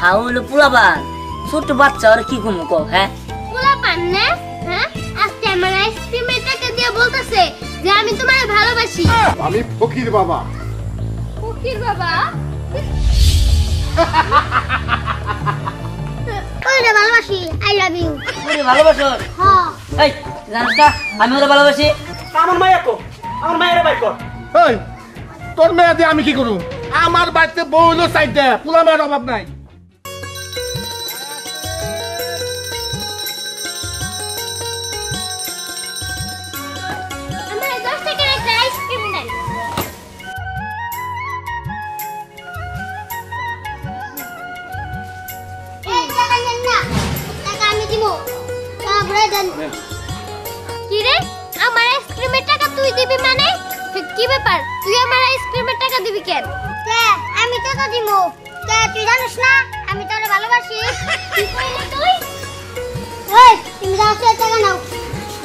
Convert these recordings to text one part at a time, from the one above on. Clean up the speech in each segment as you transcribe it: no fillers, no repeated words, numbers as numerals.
হাউল পোলাবান ছোট বাচ্চা আর কি ঘুমো কও হ্যাঁ পোলাপান না হ্যাঁ আজকে আমার আইসক্রিমের টাকা দিয়ে বলতাছে যে আমি তোমারে ভালোবাসি। আমি ফকির বাবা। ফকির বাবা ওরে ভালোবাসি আই লাভ ইউ। ওরে ভালোবাসো হ্যাঁ এই জানিস না আমি ওরে ভালোবাসি। আমার মাইয়া কো আমার মায়ের বাইর কর। এই তোর মেয়ে দিয়ে আমি কি করু? আমার বাড়িতে বউ হলো সাইডে, পোলা মেয়ের অভাব নাই। আমার 10 টাকার একটা আইসক্রিম দেন। এই টাকা নেন না, টাকা আমি দিব। তারপরে দেন। কি রে আমার আইসক্রিমের টাকা তুই দিবি মানে? কি ব্যাপার তুই আমার আইসক্রিমের টাকা দিবি কেন? কে আমি টাকা দিব। কে তুই জানিস না আমি তোরে ভালোবাসি। কি কইলি তুই? ওই তুমি যাও সে টাকা নাও।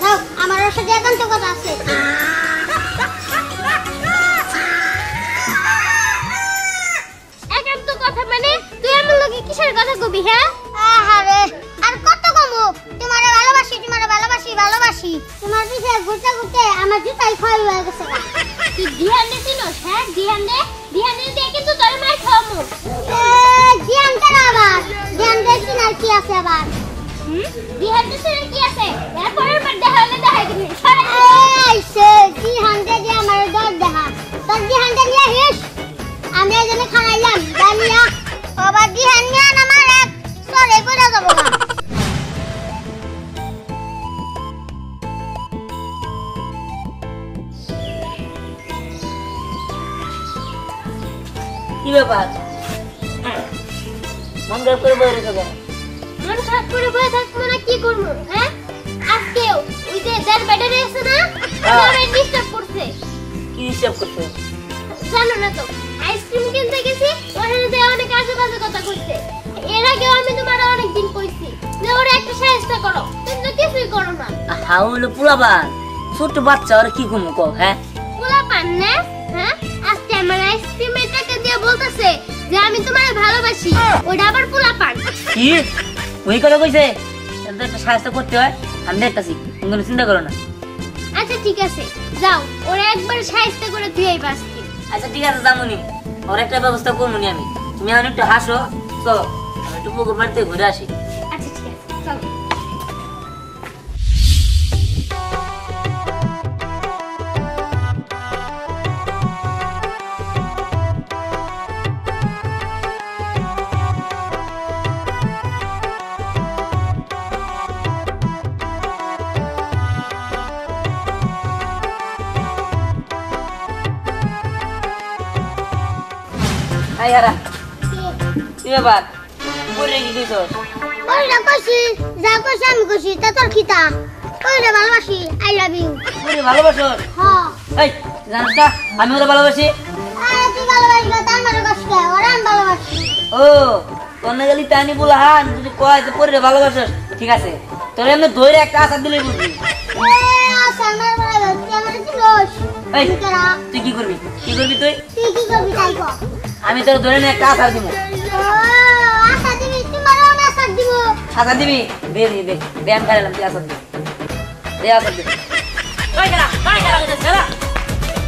নাও আমার সাথে একান্ত কথা আছে। একান্ত কথা মানে তুই আমার লগে কিসের কথা কবি হ্যাঁ? আহারে আর কত কমু তোমারে ভালোবাসি তোমারে ভালোবাসি ভালোবাসি। তোমার পিছে ঘুরতে ঘুরতে আমার জুতাই ক্ষয় হয়ে গেছে। তুই ধ্যান দে চিনোস হ্যাঁ ধ্যান দে কিন্তু তোর মার খামু। ধ্যান দে আবার ধ্যান দে চিনার কি আছে আবার? ধ্যান দে চিনার কি আছে? এর পরের বার দেখা হলে দেখাই দিবি। এই সে ধ্যান দে যে আমার দর দেখা তোর ধ্যান দে নিয়ে হেস আমি এজন্য খাইলাম জানিয়া বাবা ধ্যান নিয়ে আমার এক সরে পড়া যাব না। কি ব্যাপার মন খারাপ করে বসে রেখে কেন? মন খারাপ করে বসে থাকবো না কি করবো হ্যাঁ? আজকেও ওই যে যার ব্যাটারি আছে না ওরা ডিস্টার্ব করছে। কি হিসাব করতে? জানো না তো আইসক্রিম কিনতে গেছি ওখানে যে অনেক আজেবাজে কথা কইছে। এর আগেও আমি তোমার অনেক দিন কইছি যে ওরা একটা সাহায্য করো কিন্তু কিছুই করো না। হাউল পোলাবান ছোট বাচ্চা আর কি ঘুমো কও হ্যাঁ পোলাপান না হ্যাঁ আজকে আমার আইসক্রিমের টাকা দিয়ে বলতাছে যে আমি তোমারে ভালোবাসি। ওটা আবার পোলাপান কি ওই কথা কইছে? তাহলে একটা সাহায্য করতে হয় আমি দেখতাছি তুমি কোনো চিন্তা করো না। আচ্ছা ঠিক আছে যাও ওরা একবার সাহায্য করে দিয়েই বাসতি। আচ্ছা ঠিক আছে যামুনি ওর একটা ব্যবস্থা করবনি আমি। তুমি এখন একটু হাসো চলো আমি একটু পুকুর বাড়িতে ঘুরে আসি। আচ্ছা ঠিক আছে চলো। আই হারা কি ব্যাপার পড়ে কি কইছস? ওইটা কইছি যা কইছি আমি কইছি তা তোর খিতা। ওইটা ভালোবাসি আই লাভ ইউ। ওরে ভালোবাসোস? হ্যাঁ এই জানিস না আমি ওরে ভালোবাসি। আরে তুই ভালোবাসি না তার মানে কষ্ট ওরা আমি ভালোবাসি। ও তোনে গেলি তানি বলা হান যদি কয় যে পড়ে ভালোবাসোস ঠিক আছে তোরে আমি ধরে একটা আশা দিলে বুঝবি। এ আশা আমার ভালো তুই আমার কি দোষ? এই তুই কি করবি তুই? তুই কি করবি তাই কর। আমি তোর ধরে নিয়ে একটা আশা দিব। ও আশা দিবি তোমারও আমি আশা দিব। আশা দিবি? দে ব্যায়াম খাইলাম তুই আশা দিবি দে আশা দিবি।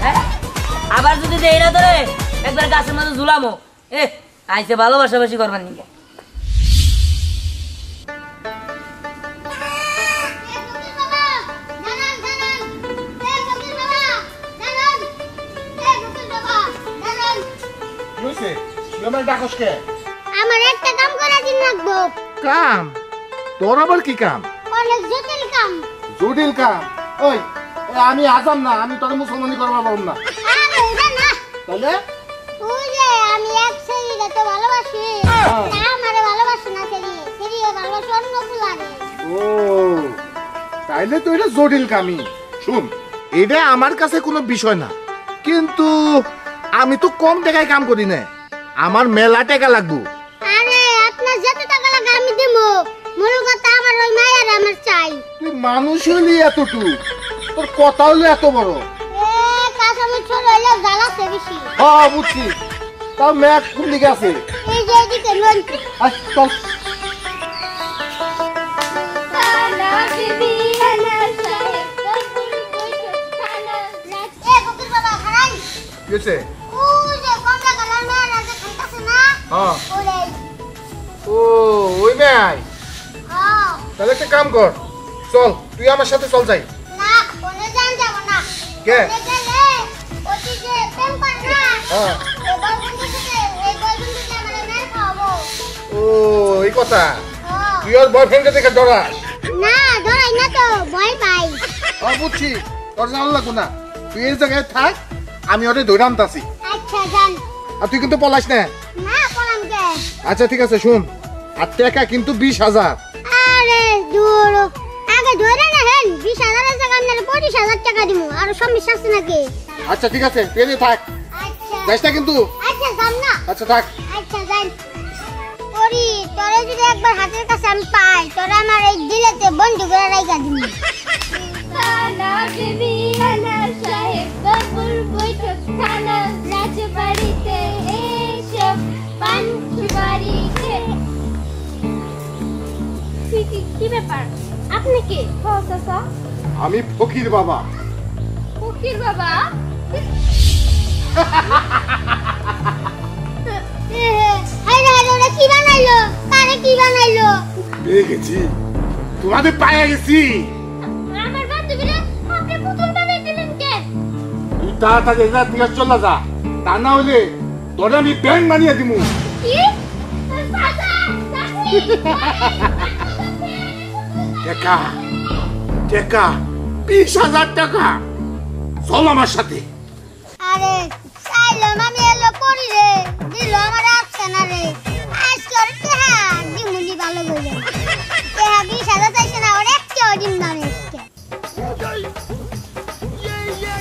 হ্যাঁ আবার যদি দেই না তোরে একবার গাছের মধ্যে ঝুলামো। আইসে ভালোবাসা বেশি করবার নিকে। আমার একটা কাম করা দিন লাগবো। কাম? তোর আবার কি কাম? অনেক জটিল কাম। জটিল কাম? ওই আমি আজাম না, আমি তোর মুসলমানি করবার পারব না। আরে ওটা না তাহলে তুই যে আমি এক ছেলেকে তো ভালোবাসি না আমারে ভালোবাসি না সেরি ভালোবাসি অন্য ফুলারে। ও তাইলে তো এটা জটিল কামই। শুন এটা আমার কাছে কোনো বিষয় না, কিন্তু আমি তো কম টাকায় কাম করি না, আমার মেলা টাকা লাগবো। আরে আপনার যত টাকা লাগে আমি দেবো, মূল কথা আমার ওই মায়ের আমার চাই। তুই মানুষ হলি এতটুকু, তোর কথা হলো এত বড়। কাঁচামরিচ হইলেও জ্বালাচ্ছে বেশি। হ্যাঁ বুঝছি, তাও ম্যাক কোন দিকে আছে? এই যে এদিকে লোন আয় চল। কি হয়েছে? হ্যাঁ। ও ওই ম্যাই, তাহলে একটা কাম কর, চল তুই আমার সাথে চল যাই। কে? হ্যাঁ। ও এই কথা, তুই ওর বয়ফ্রেন্ডকে দেখে ডরাস? না ধরাই না তো, ভয় পাই। বুঝছি, তোর জানা লাগবো না, তুই এই জায়গায় থাক, আমি ওরে ধরে আনতাছি। আচ্ছা যান। আর তুই কিন্তু পলাস না। না পলাম কে? আচ্ছা ঠিক আছে, শুন, আর টাকা কিন্তু 20,000। আরে দূর, আগে ধরে না হেন 20,000 টাকা আপনার 25,000 টাকা দিমু, আর সমস্যা আছে নাকি? আচ্ছা ঠিক আছে, তুই এনে থাক, আচ্ছা যাস না কিন্তু। আচ্ছা যান না। আচ্ছা থাক। আচ্ছা যান। ওরি তোরে যদি একবার হাতের কাছে আমি পাই, তোরে আমার এই দিলেতে বন্ধু করে রাইখা দিমু। খানা দেবী খানা সাহেব বাবুর বৈঠক খানা রাজবাড়িতে এসব পাঞ্চবাড়িতে। কি ব্যাপার, আপনি কি? চাচা আমি ফকির বাবা। ফকির বাবা? হাইরে হাইরে, ওরা কি বানাইলো? কারে কি বানাইলো? পেয়ে গেছি, তোমাদের পায়ে গেছি। আমার বান্ধবীরা আপনি পুতুল বানাই দিলেন কেন? তুই তাড়াতাড়ি যা, ঠিক আছে চল যা, তা না হলে তোরে আমি ব্যাংক বানিয়ে দিমু। কি চাচা? টাকা টাকা 20,000 টাকা, চল আমার সাথে। আরে চাইলো আমি এলো পড়ি রে, দিল আমার আসছে না রে। আজকে ওর টেহা দিমুনি ভালো করে। টেহা 20,000 চাইছে না, ওর একটাও দিন না রে আজকে।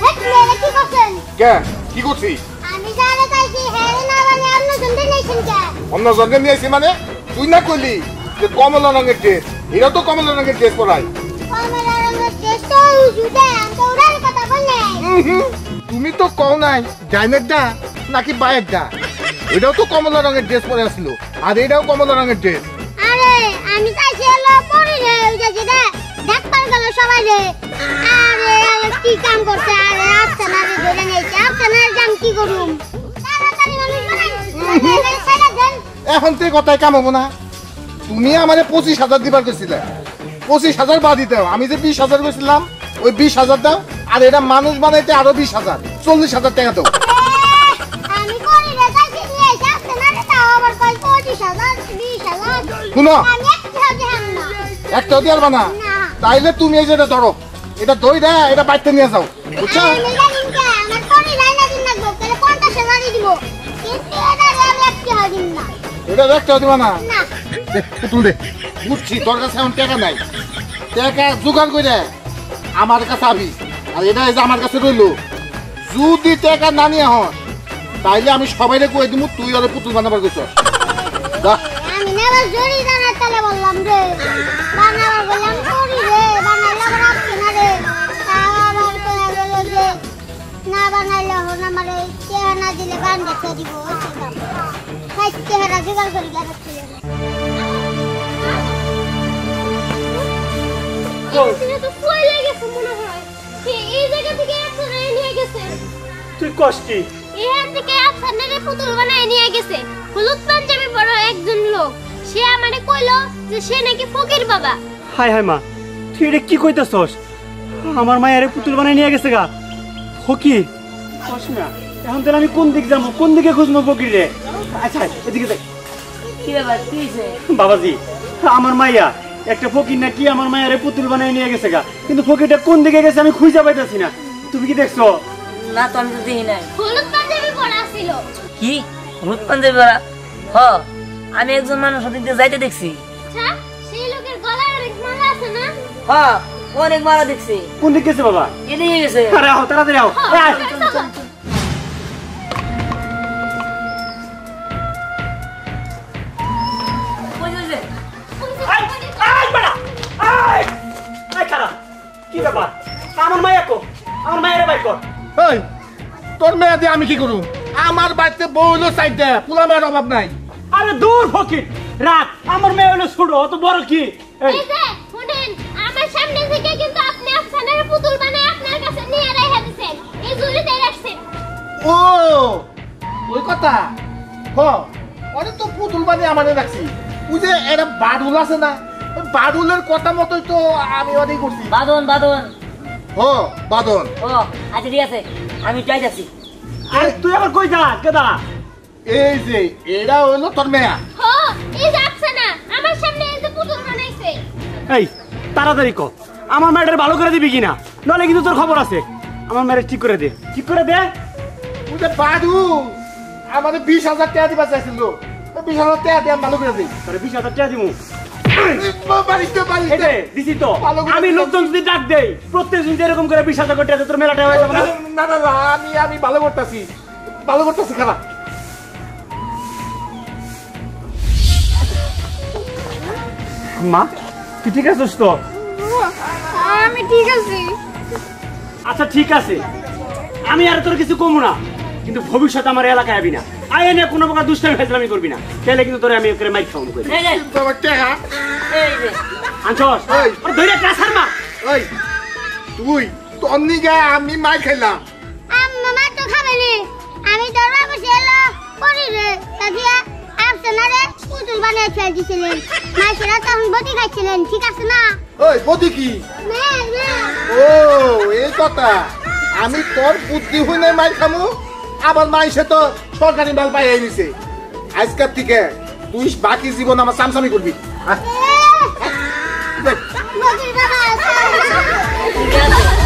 হেট মেরে কি করছেন? কে কি করছি? আমি যারা চাইছি হ্যাঁ না মানে অন্য জনদের নেছেন কে? অন্য জন্মে নিয়ে আসি মানে? তুই না কইলি যে কমলা রঙের ড্রেস, এরা তো কমলা রঙের ড্রেস পরাই। কমলা রঙের চেষ্টা জুদে আমি তো ওরার কথা বললে। তুমি তো কও নাই ডাইনের ডা নাকি বায়ের ডা, এটাও তো কমলা রঙের ড্রেস পরে আসলো, আর এটাও কমলা রঙের ড্রেস। আরে আমি চাইছি এলো পড়ি রে, ওই যে যেটা ডাক্তার গেল সবাই রে। আরে আরে কি কাম করছে? আরে আসছে না রে, ধরে নেইছে, আসছে না জান কি করুম? তাড়াতাড়ি মানুষ বানাই ছেড়ে দেন। এখন তুই কথায় কাম হবো না, তুমি আমারে 25,000 দিবার গেছিলে, 25,000 বাদ দিতে হবে। আমি যে 20,000 গেছিলাম, ওই 20,000 দাও, আর এটা মানুষ বানাইতে আরো 20,000, 40,000 টাকা দাও। আমি পড়ি রে চাইছি নিয়ে এসে আসছে না রে, তাও আবার কই 25,000 20,000। শুনো, আমি একটা দিহাম না। একটাও দিয়ে পারবা না, না। তাইলে তুমি এই যেটা ধরো, এটা দই দেয়, এটা বাইতে নিয়ে যাও, বুঝছো? আমি জানি কে আমার পড়ি লাইনা দিন লাগবে, তাহলে 50,000 দিব, কিন্তু এটা আমি একটা দিন না। এটা একটাও দিবা না? না দে, পুতুল দে, বুঝছি তোর কাছে এখন টাকা নাই, টাকা জোগাড় করে আমার কাছে আবি, আর এটা এই যে আমার কাছে রইলো, যদি টাকা না নিয়ে হন তাইলে আমি সবাইরে কয়ে দিব তুই আর পুতুল বানাবার গেছ। আমি নেবার জরি জানার তালে বললাম রে, বানাবার বললাম করি রে, বানাইলে আবার আসছে না রে। আবার কয়ে গেল যে না বানাইলে হন আমার চেহারা দিলে গান দেখতে দিব, চেহারা জোগাড় করি গাড়াচ্ছি। এখানে তো ফয়লা গেছে মনে হয়। এই জায়গা থেকে একজনে নিয়ে গেছে। তুই কস কি? এখান থেকে একজনের পুতুল বানায় নিয়ে গেছে। হলুদ পাঞ্জাবি পরা একজন লোক। সে আমারে কইলো যে সে নাকি ফকির বাবা। হাই হাই মা, তুই এটা কি কইতাছস? আমার মায়ের পুতুল বানাই নিয়ে গেছে গা ফকির। কস না, এখন তাহলে আমি কোন দিক যাবো, কোন দিকে খুঁজবো ফকির রে? আচ্ছা এদিকে যাই। কি ব্যাপার, কি হয়েছে? বাবাজি, আমার মাইয়া একটা ফকির না কি আমার মায়ের পুতুল বানাই নিয়ে গেছে গা, কিন্তু ফকিরটা কোন দিকে গেছে আমি খুঁজে পাইতাছি না। তুমি কি দেখছো? না তো আমি তো দেখি নাই। হলুদ পাঞ্জাবি পরা ছিল। কি হলুদ পাঞ্জাবি পরা? হ, আমি একজন মানুষ ওদিক দিয়ে যাইতে দেখছি। আচ্ছা, সেই লোকের গলায় অনেক মালা আছে না? হ, অনেক মারা দেখছি। কোন দিক গেছে বাবা? এদিকে গেছে। আরে আও, তাড়াতাড়ি আও। আয়। কই যাইছে? আয়, আয় বেটা, আয়। আয় খারাপ। কি ব্যাপার? আমার মাইয়া কো? আমার মায়ের বাইর কর। এই তোর মেয়ে দিয়ে আমি কি করু? আমার বাড়িতে বউ হলো চাইতে পোলা মেয়ের অভাব নাই। আরে দূর ফকির রাখ, আমার মেয়ে হলো ছোট, অত বড় কি? এই এই যে শুনেন, আমার সামনে থেকে কিন্তু আপনি আফসানের পুতুল বানায় আপনার কাছে নিয়ে রেখে দিয়েছেন, এই জুড়িতে রাখছেন। ও ওই কথা হ, ওরে তো পুতুল বানিয়ে আমাদের রাখছি। ওই যে এটা বাদুল আছে না, ওই বাদুলের কথা মতোই তো আমি ওটাই করছি। বাদন বাদন। ও বাদন। ও আচ্ছা ঠিক আছে, আমি চাই যাচ্ছি। আরে তুই আবার কই যা কেদা? এই যে এরা হইলো তোর মেয়া। হ, এই যে আফসানা আমার সামনে এই যে পুতুল বানাইছে। এই তাড়াতাড়ি কর, আমার মেয়েটার ভালো করে দিবি কিনা, নলে কিন্তু তোর খবর আছে। আমার মেয়েটা ঠিক করে দে, ঠিক করে দে। ওই যে বাদুল আমাদের 20,000 টাকা দিবা চাইছিল, 20,000 টাকা দিয়ে আমি ভালো করে দিই। তোরে 20,000 টাকা দিমু। বাড়িতে বাড়িতে এই দিছি তো, ভালো করে আমি দিবি। লোকজন যদি ডাক দেই প্রত্যেকদিন এরকম করে 20,000 টাকা দিয়ে তোর মেলাটা হয়ে যাবে না। না না না, আমি ভালো করতেছি, ভালো করতেছি খারাপ। মা তুই ঠিক আছিস তো? আমি ঠিক আছি। আচ্ছা ঠিক আছে, আমি আর তোর কিছু কমু না, কিন্তু ভবিষ্যতে আমার এলাকায় আবি না, আয় এনে কোনো প্রকার দুষ্টামি ফেসলামি করবি না, তাহলে কিন্তু তোরে আমি করে মাইক খাওয়াবো করি। এই যে আমার টাকা এই যে আনছস এই। আরে ধইরা ক্যাসার মা। ওই তুই তোর নিগে আমি মার খাইলাম। আম্মা মা তো খাবে নি, আমি দরবা বসে এলো করি রে তাকিয়া আফসানারে পুতুল বানিয়ে ফেল দিছিলেন, মাইসেরা তখন বটি খাইছিলেন, ঠিক আছে না? ওই বদি কি? না না ও এই কথা, আমি তোর বুদ্ধি হইনে মার খামু, আবার মাইসে তো সরকারি মাল পাই নিছে। আজকের থেকে তুই বাকি জীবন আমার সামসামি করবি। বটির বাবা আছে। ঠিক আছে।